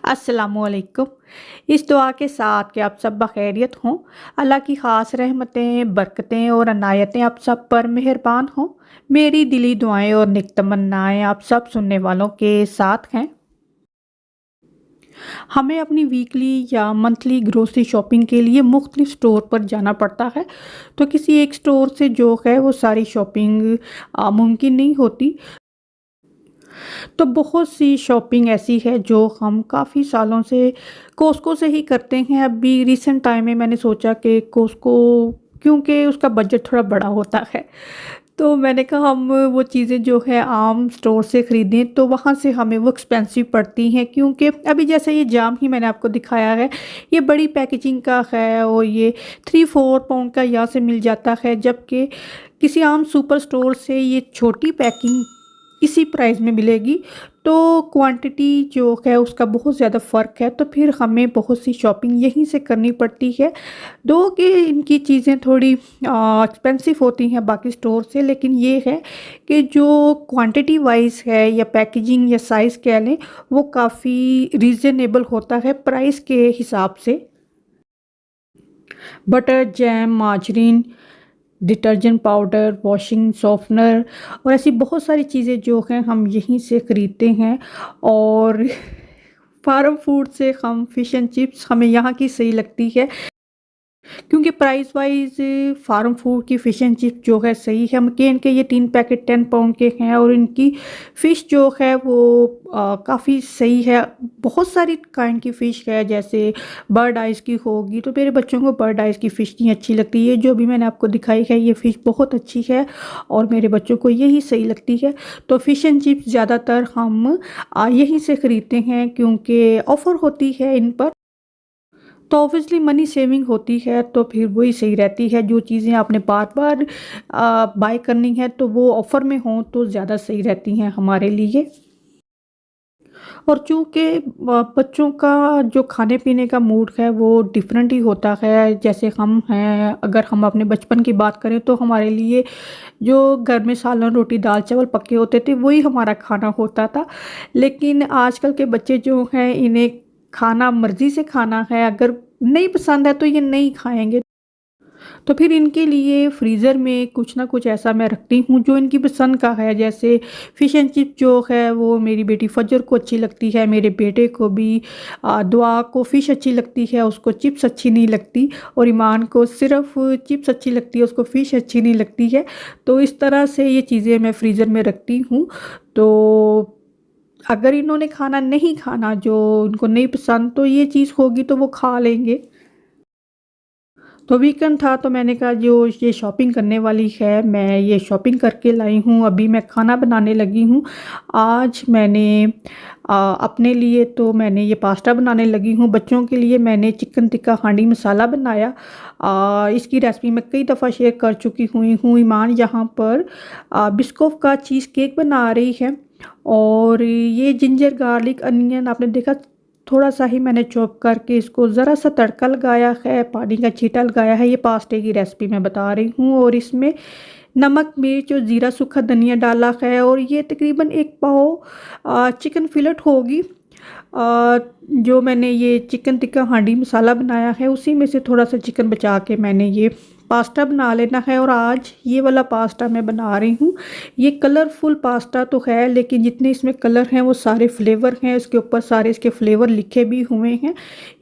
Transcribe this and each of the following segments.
अस्सलामुअलैकुम। इस दुआ के साथ कि आप सब बखैरियत हों। अल्लाह की ख़ास रहमतें, बरकतें और अनायतें आप सब पर मेहरबान हों। मेरी दिली दुआएं और नेक तमन्नाएं आप सब सुनने वालों के साथ हैं। हमें अपनी वीकली या मंथली ग्रोसरी शॉपिंग के लिए मुख्तलिफ स्टोर पर जाना पड़ता है, तो किसी एक स्टोर से जो है वो सारी शॉपिंग मुमकिन नहीं होती। तो बहुत सी शॉपिंग ऐसी है जो हम काफ़ी सालों से कॉस्को से ही करते हैं। अभी रिसेंट टाइम में मैंने सोचा कि कॉस्को, क्योंकि उसका बजट थोड़ा बड़ा होता है, तो मैंने कहा हम वो चीज़ें जो है आम स्टोर से ख़रीदें तो वहाँ से हमें वो एक्सपेंसिव पड़ती हैं। क्योंकि अभी जैसे ये जाम ही मैंने आपको दिखाया है, ये बड़ी पैकेजिंग का है और ये 3-4 पाउंड का यहाँ से मिल जाता है, जबकि किसी आम सुपर स्टोर से ये छोटी पैकिंग इसी प्राइस में मिलेगी। तो क्वांटिटी जो है उसका बहुत ज़्यादा फ़र्क है, तो फिर हमें बहुत सी शॉपिंग यहीं से करनी पड़ती है। दो कि इनकी चीज़ें थोड़ी एक्सपेंसिव होती हैं बाकी स्टोर से, लेकिन ये है कि जो क्वांटिटी वाइज़ है या पैकेजिंग या साइज़ कह लें, वो काफ़ी रीज़नेबल होता है प्राइस के हिसाब से। Butter, jam, margarine, detergent powder, washing softener और ऐसी बहुत सारी चीज़ें जो हैं हम यहीं से ख़रीदते हैं। और फार्म फूड से हम फ़िश एंड चिप्स हमें यहाँ की सही लगती है, क्योंकि प्राइस वाइज़ फार्म फूड की फ़िश एंड चिप्स जो है सही है। मकेन के ये 3 पैकेट 10 पाउंड के हैं और इनकी फ़िश जो है वो काफ़ी सही है। बहुत सारी काइंड की फ़िश है, जैसे बर्ड आइज़ की होगी, तो मेरे बच्चों को बर्ड आइज़ की फ़िश नहीं अच्छी लगती। ये जो भी मैंने आपको दिखाई है ये फ़िश बहुत अच्छी है और मेरे बच्चों को यही सही लगती है। तो फ़िश एंड चिप्स ज़्यादातर हम यहीं से ख़रीदते हैं, क्योंकि ऑफ़र होती है इन पर। तो ऑब्वियसली मनी सेविंग होती है, तो फिर वही सही रहती है। जो चीज़ें आपने बार-बार बाय करनी है तो वो ऑफ़र में हों तो ज़्यादा सही रहती हैं हमारे लिए। और चूँकि बच्चों का जो खाने-पीने का मूड है वो डिफरेंट ही होता है। जैसे हम हैं, अगर हम अपने बचपन की बात करें तो हमारे लिए जो घर में सालन, रोटी, दाल-चावल पके होते थे वही हमारा खाना होता था। लेकिन आजकल के बच्चे जो हैं इन्हें खाना मर्ज़ी से खाना है, अगर नहीं पसंद है तो ये नहीं खाएँगे। तो फिर इनके लिए फ्रीज़र में कुछ ना कुछ ऐसा मैं रखती हूँ जो इनकी पसंद का है। जैसे फ़िश एंड चिप जो है वो मेरी बेटी फ़जर को अच्छी लगती है, मेरे बेटे को भी दुआ को फ़िश अच्छी लगती है, उसको चिप्स अच्छी नहीं लगती, और ईमान को सिर्फ़ चिप्स अच्छी लगती है, उसको फ़िश अच्छी नहीं लगती है। तो इस तरह से ये चीज़ें मैं फ्रीज़र में रखती हूँ। तो अगर इन्होंने खाना नहीं खाना, जो उनको नहीं पसंद, तो ये चीज़ होगी तो वो खा लेंगे। तो वीकेंड था तो मैंने कहा जो ये शॉपिंग करने वाली है, मैं ये शॉपिंग करके लाई हूँ, अभी मैं खाना बनाने लगी हूँ। आज मैंने अपने लिए तो मैंने ये पास्ता बनाने लगी हूँ, बच्चों के लिए मैंने चिकन टिक्का हांडी मसाला बनाया। इसकी रेसिपी मैं कई दफ़ा शेयर कर चुकी हुई हूँ। ईमान यहाँ पर बिस्कोफ का चीज़ केक बना रही है, और ये जिंजर गार्लिक अनियन आपने देखा, थोड़ा-सा ही मैंने चॉप करके इसको ज़रा-सा तड़का लगाया है, पानी का छींटा लगाया है। ये पास्ते की रेसिपी मैं बता रही हूँ, और इसमें नमक, मिर्च और ज़ीरा, सूखा धनिया डाला है, और ये तकरीबन 1 पाव चिकन फिलेट होगी। जो मैंने ये चिकन टिक्का हांडी मसाला बनाया है उसी में से थोड़ा-सा चिकन बचा के मैंने ये पास्ता बना लेना है, और आज ये वाला पास्ता मैं बना रही हूँ। ये कलरफुल पास्ता तो है, लेकिन जितने इसमें कलर हैं वो सारे फ्लेवर हैं, इसके ऊपर सारे इसके फ्लेवर लिखे भी हुए हैं।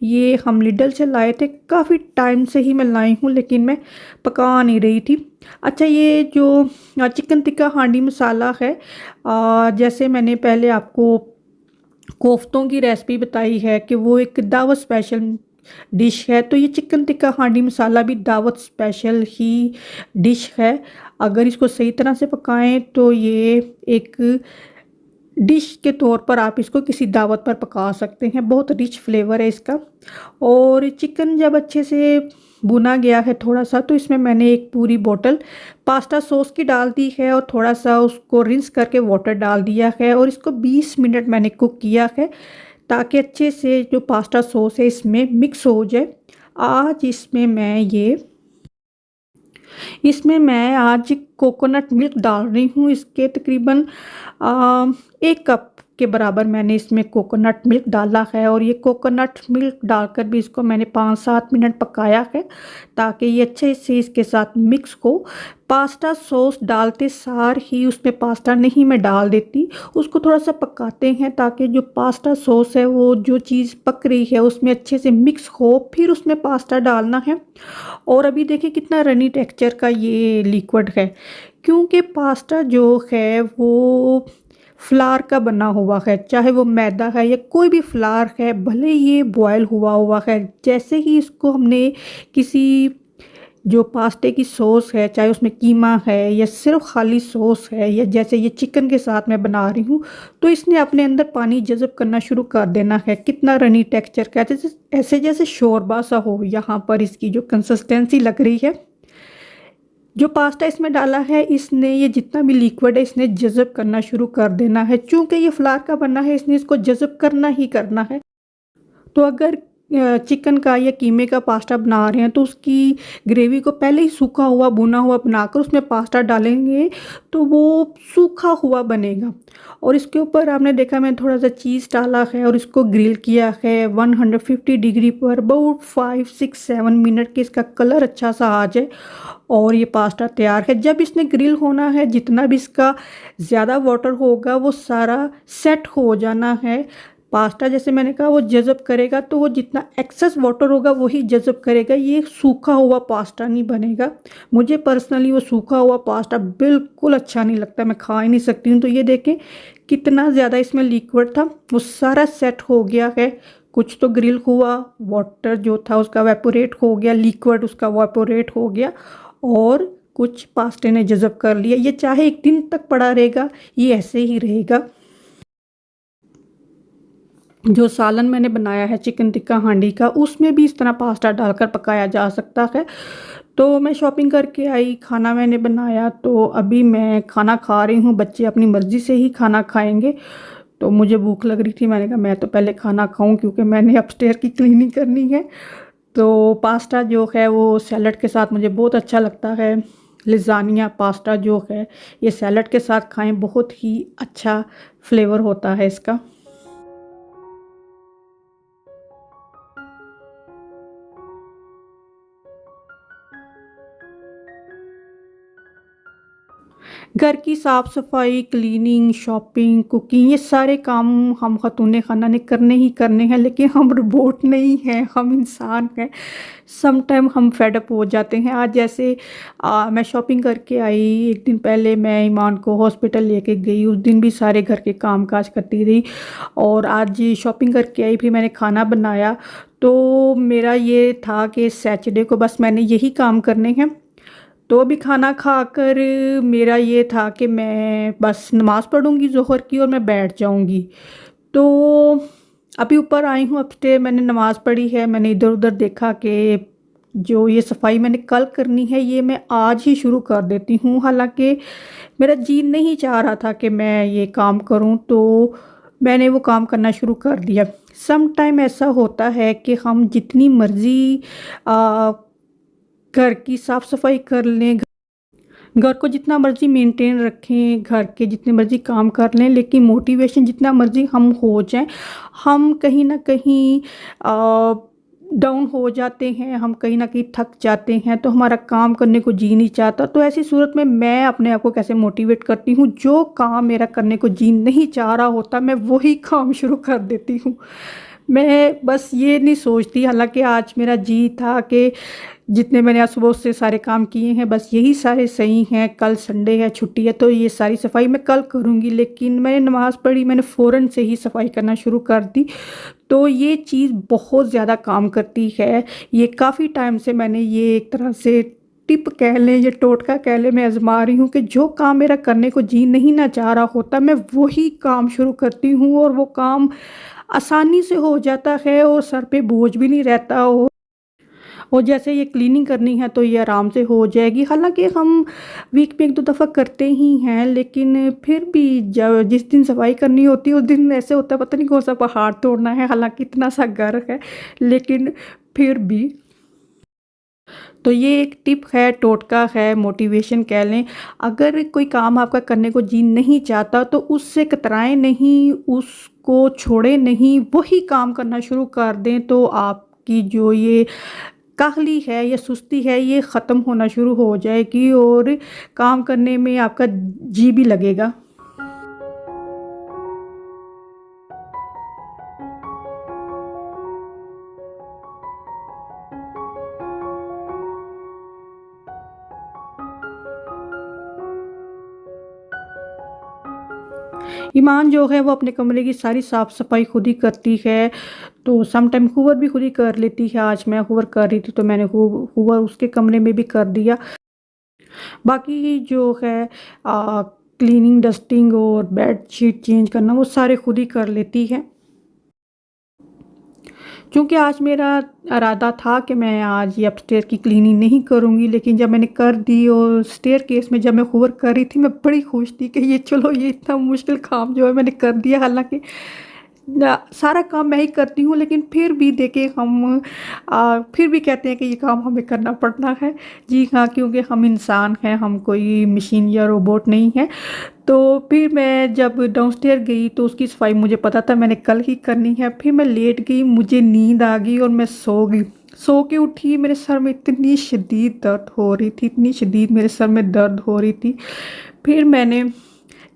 ये हम लिडल से लाए थे, काफ़ी टाइम से ही मैं लाई हूँ, लेकिन मैं पका नहीं रही थी। अच्छा, ये जो चिकन टिक्का हांडी मसाला है, जैसे मैंने पहले आपको कोफ्तों की रेसिपी बताई है कि वो एक दावत स्पेशल डिश है, तो ये चिकन टिक्का हांडी मसाला भी दावत स्पेशल ही डिश है। अगर इसको सही तरह से पकाएं तो ये एक डिश के तौर पर आप इसको किसी दावत पर पका सकते हैं। बहुत रिच फ्लेवर है इसका। और चिकन जब अच्छे से भुना गया है थोड़ा सा, तो इसमें मैंने एक पूरी बोतल पास्ता सॉस की डाल दी है, और थोड़ा सा उसको रिंस करके वाटर डाल दिया है, और इसको 20 मिनट मैंने कुक किया है, ताकि अच्छे से जो पास्ता सॉस है इसमें मिक्स हो जाए। आज इसमें मैं कोकोनट मिल्क डाल रही हूँ। इसके तकरीबन 1 कप के बराबर मैंने इसमें कोकोनट मिल्क डाला है और ये कोकोनट मिल्क डालकर भी इसको मैंने 5-7 मिनट पकाया है ताकि ये अच्छे से इसके साथ मिक्स हो। पास्ता सॉस डालते सार ही उसमें पास्ता नहीं मैं डाल देती, उसको थोड़ा सा पकाते हैं ताकि जो पास्ता सॉस है वो जो चीज़ पक रही है उसमें अच्छे से मिक्स हो, फिर उसमें पास्ता डालना है। और अभी देखिए कितना रनी टेक्सचर का ये लिक्विड है, क्योंकि पास्ता जो है वो फ्लार का बना हुआ है, चाहे वो मैदा है या कोई भी फ्लार है, भले ये बॉयल हुआ हुआ है। जैसे ही इसको हमने किसी जो पास्ते की सॉस है, चाहे उसमें कीमा है या सिर्फ खाली सॉस है, या जैसे ये चिकन के साथ मैं बना रही हूँ, तो इसने अपने अंदर पानी जज़ब करना शुरू कर देना है। कितना रनी टेक्सचर का, ऐसे जैसे शोरबा सा हो। यहाँ पर इसकी जो कंसिस्टेंसी लग रही है, जो पास्ता इसमें डाला है इसने ये जितना भी लिक्विड है इसने जज़ब करना शुरू कर देना है। चूँकि ये फ्लार का बना है इसने इसको जज़ब करना ही करना है। तो अगर चिकन का या कीमे का पास्ता बना रहे हैं तो उसकी ग्रेवी को पहले ही सूखा हुआ भुना हुआ बनाकर उसमें पास्ता डालेंगे तो वो सूखा हुआ बनेगा। और इसके ऊपर आपने देखा मैंने थोड़ा सा चीज़ डाला है और इसको ग्रिल किया है 150 डिग्री पर अबाउट 5-6-7 मिनट के इसका कलर अच्छा सा आ जाए और ये पास्ता तैयार है। जब इसने ग्रिल होना है, जितना भी इसका ज़्यादा वाटर होगा वो सारा सेट हो जाना है। पास्ता जैसे मैंने कहा वो जज़ब करेगा, तो वो जितना एक्सेस वाटर होगा वही जज़ब करेगा, ये सूखा हुआ पास्ता नहीं बनेगा। मुझे पर्सनली वो सूखा हुआ पास्ता बिल्कुल अच्छा नहीं लगता, मैं खा ही नहीं सकती हूँ। तो ये देखें कितना ज़्यादा इसमें लिक्विड था, वो सारा सेट हो गया है। कुछ तो ग्रिल हुआ, वाटर जो था उसका वेपोरेट हो गया, लिक्विड उसका वेपोरेट हो गया और कुछ पास्ते ने जज़ब कर लिया। ये चाहे 1 दिन तक पड़ा रहेगा, ये ऐसे ही रहेगा। जो सालन मैंने बनाया है चिकन टिक्का हांडी का, उसमें भी इस तरह पास्ता डालकर पकाया जा सकता है। तो मैं शॉपिंग करके आई, खाना मैंने बनाया, तो अभी मैं खाना खा रही हूँ। बच्चे अपनी मर्ज़ी से ही खाना खाएंगे, तो मुझे भूख लग रही थी, मैंने कहा मैं तो पहले खाना खाऊं क्योंकि मैंने अपस्टेयर की क्लीनिंग करनी है। तो पास्ता जो है वो सैलड के साथ मुझे बहुत अच्छा लगता है। लिज़ानिया पास्ता जो है ये सैलड के साथ खाएं, बहुत ही अच्छा फ्लेवर होता है इसका। घर की साफ़ सफाई, क्लीनिंग, शॉपिंग, कुकिंग, ये सारे काम हम ख़ातून खाना ने करने ही करने हैं, लेकिन हम रोबोट नहीं हैं, हम इंसान हैं। सम टाइम हम फेड अप हो जाते हैं। आज जैसे मैं शॉपिंग करके आई, 1 दिन पहले मैं ईमान को हॉस्पिटल लेके गई, उस दिन भी सारे घर के काम काज करती रही और आज शॉपिंग करके आई, फिर मैंने खाना बनाया। तो मेरा ये था कि सैटरडे को बस मैंने यही काम करने हैं। तो अभी खाना खाकर मेरा ये था कि मैं बस नमाज़ पढ़ूँगी ज़ोहर की और मैं बैठ जाऊँगी। तो अभी ऊपर आई हूँ अपस्टेयर, मैंने नमाज़ पढ़ी है, मैंने इधर उधर देखा कि जो ये सफाई मैंने कल करनी है ये मैं आज ही शुरू कर देती हूँ। हालांकि मेरा जी नहीं चाह रहा था कि मैं ये काम करूँ, तो मैंने वो काम करना शुरू कर दिया। सम टाइम ऐसा होता है कि हम जितनी मर्ज़ी घर की साफ़ सफाई कर लें, घर को जितना मर्ज़ी मेंटेन रखें, घर के जितने मर्ज़ी काम कर लें, लेकिन मोटिवेशन जितना मर्ज़ी हम हो जाएं, हम कहीं ना कहीं डाउन हो जाते हैं, हम कहीं ना कहीं थक जाते हैं, तो हमारा काम करने को जी नहीं चाहता। तो ऐसी सूरत में मैं अपने आप को कैसे मोटिवेट करती हूँ, जो काम मेरा करने को जी नहीं चाह रहा होता मैं वही काम शुरू कर देती हूँ। मैं बस ये नहीं सोचती, हालांकि आज मेरा जी था कि जितने मैंने आज सुबह से सारे काम किए हैं बस यही सारे सही हैं, कल संडे है, छुट्टी है, तो ये सारी सफाई मैं कल करूँगी। लेकिन मैंने नमाज़ पढ़ी, मैंने फ़ौरन से ही सफाई करना शुरू कर दी। तो ये चीज़ बहुत ज़्यादा काम करती है। ये काफ़ी टाइम से मैंने ये एक तरह से टिप कह लें, ये टोटका कह लें, मैं आजमा रही हूँ कि जो काम मेरा करने को जी नहीं ना चाह रहा होता मैं वही काम शुरू करती हूँ और वो काम आसानी से हो जाता है और सर पे बोझ भी नहीं रहता। और जैसे ये क्लीनिंग करनी है तो ये आराम से हो जाएगी। हालांकि हम वीक में 1-2 दफ़ा करते ही हैं, लेकिन फिर भी जब जिस दिन सफाई करनी होती है उस दिन ऐसे होता है पता नहीं कौन सा पहाड़ तोड़ना है। हालांकि इतना सा घर है, लेकिन फिर भी तो ये एक टिप है, टोटका है, मोटिवेशन कह लें। अगर कोई काम आपका करने को जी नहीं चाहता तो उससे कतराएँ नहीं, उसको छोड़ें नहीं, वही काम करना शुरू कर दें तो आपकी जो ये काहली है या सुस्ती है ये ख़त्म होना शुरू हो जाएगी और काम करने में आपका जी भी लगेगा। ईमान जो है वो अपने कमरे की सारी साफ़-सफ़ाई खुद ही करती है, तो सम टाइम हूवर भी खुद ही कर लेती है। आज मैं हूवर कर रही थी तो मैंने हूवर उसके कमरे में भी कर दिया। बाकी जो है क्लीनिंग, डस्टिंग और बेडशीट चेंज करना वो सारे खुद ही कर लेती है। क्योंकि आज मेरा इरादा था कि मैं आज ये अपस्टेयर की क्लीनिंग नहीं करूँगी, लेकिन जब मैंने कर दी और स्टेयरकेस में जब मैं हूवर कर रही थी, मैं बड़ी खुश थी कि ये चलो ये इतना मुश्किल काम जो है मैंने कर दिया। हालाँकि सारा काम मैं ही करती हूँ, लेकिन फिर भी देखिए हम फिर भी कहते हैं कि ये काम हमें करना पड़ता है। जी हाँ, क्योंकि हम इंसान हैं, हम कोई मशीन या रोबोट नहीं हैं। तो फिर मैं जब डाउनस्टेयर गई तो उसकी सफाई मुझे पता था मैंने कल ही करनी है। फिर मैं लेट गई, मुझे नींद आ गई और मैं सो गई। सो के उठी, मेरे सर में इतनी शदीद दर्द हो रही थी, इतनी शदीद मेरे सर में दर्द हो रही थी। फिर मैंने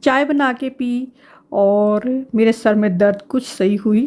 चाय बना के पी और मेरे सर में दर्द कुछ सही हुई।